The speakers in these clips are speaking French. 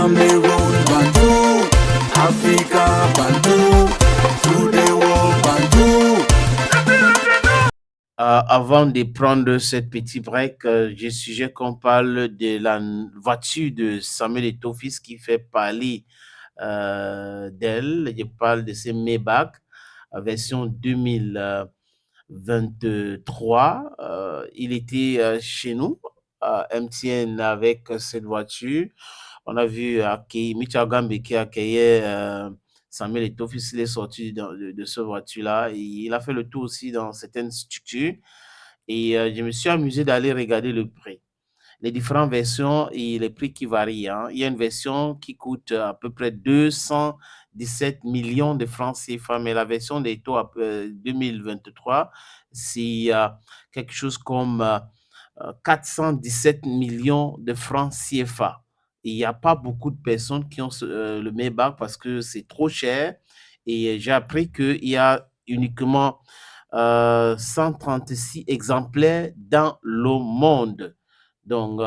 Cameroon, Bantou, Africa, Bantou, through the world, Bantou. Avant de prendre cette petit break, je suggère qu'on parle de la voiture de Samuel Eto'o fils qui fait parler d'elle. Je parle de ces Maybach, version 2023. Il était chez nous, à MTN, avec cette voiture. On a vu Micha Gambe qui accueillait Samuel Eto'o fils. Il est sorti de cette voiture-là. Et il a fait le tour aussi dans certaines structures. Et je me suis amusé d'aller regarder le prix. Les différentes versions et les prix qui varient, hein. Il y a une version qui coûte à peu près 217 millions de francs CFA, mais la version des taux 2023, c'est quelque chose comme 417 millions de francs CFA. Et il n'y a pas beaucoup de personnes qui ont le Maybach parce que c'est trop cher. Et j'ai appris qu'il y a uniquement 136 exemplaires dans le monde. Donc,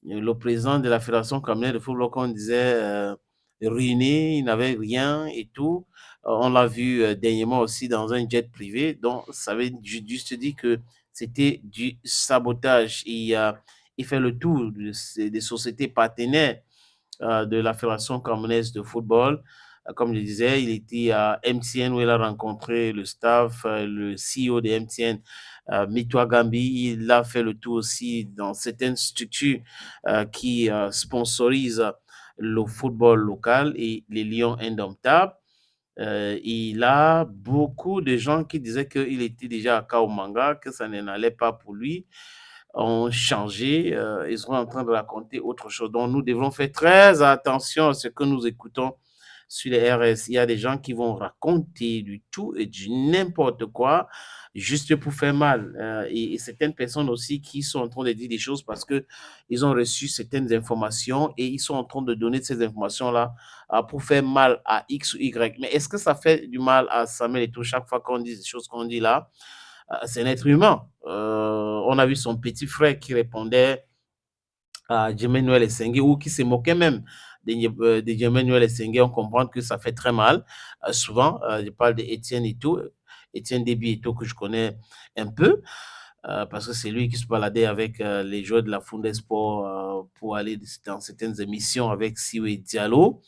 le président de la Fédération camerounaise de football, qu'on disait ruiné, il n'avait rien et tout. On l'a vu dernièrement aussi dans un jet privé. Donc, ça veut juste dire que c'était du sabotage. Il fait le tour des sociétés partenaires de la Fédération camerounaise de football. Comme je disais, il était à MTN où il a rencontré le staff, le CEO de MTN, Mitwa Gambi. Il a fait le tour aussi dans certaines structures qui sponsorisent le football local et les Lions indomptables. Il a beaucoup de gens qui disaient qu'il était déjà à Kaomanga, que ça n'allait pas pour lui, ont changé, ils sont en train de raconter autre chose. Donc, nous devons faire très attention à ce que nous écoutons sur les RS. Il y a des gens qui vont raconter du tout et du n'importe quoi juste pour faire mal. Et certaines personnes aussi qui sont en train de dire des choses parce que ils ont reçu certaines informations et ils sont en train de donner ces informations-là pour faire mal à X ou Y. Mais est-ce que ça fait du mal à Samuel Eto'o chaque fois qu'on dit des choses qu'on dit là? C'est un être humain. On a vu son petit frère qui répondait à Djemé-Noël Essengue ou qui se moquait même de Djemé-Noël Essengue. On comprend que ça fait très mal. Souvent, je parle d'Étienne Eto'o, Étienne Déby Eto'o que je connais un peu. Parce que c'est lui qui se baladait avec les joueurs de la Funde Sport pour aller dans certaines émissions avec Siwe Diallo.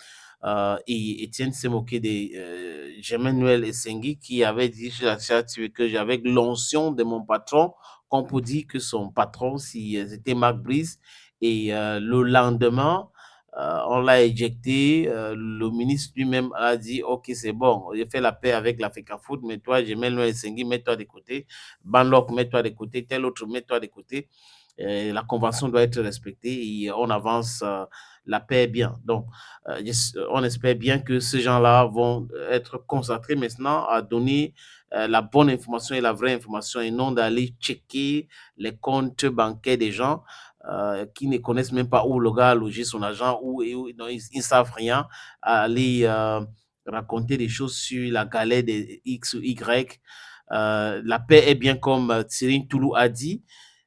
Et Étienne s'est moqué de Germain-Noël Essengi qui avait dit sur la chat que avec l'onction de mon patron, qu'on peut dire que son patron, si, c'était Marc Brice. Et le lendemain, on l'a éjecté. Le ministre lui-même a dit ok, c'est bon, j'ai fait la paix avec la FECAFOOT, mais toi, Germain-Noël Essengi, mets-toi de côté. Banlock, mets-toi de côté. Tel autre, mets-toi de côté. La convention doit être respectée et on avance, la paix est bien. Donc, on espère bien que ces gens-là vont être concentrés maintenant à donner la bonne information et la vraie information et non d'aller checker les comptes bancaires des gens qui ne connaissent même pas où le gars a logé son argent, non, ils ne savent rien, à aller raconter des choses sur la galère de X ou Y. La paix est bien comme Cyril Toulou a dit,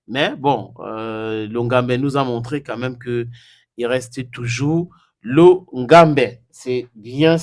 mais bon, le Ngambe nous a montré quand même qu'il reste toujours le Ngambe. C'est bien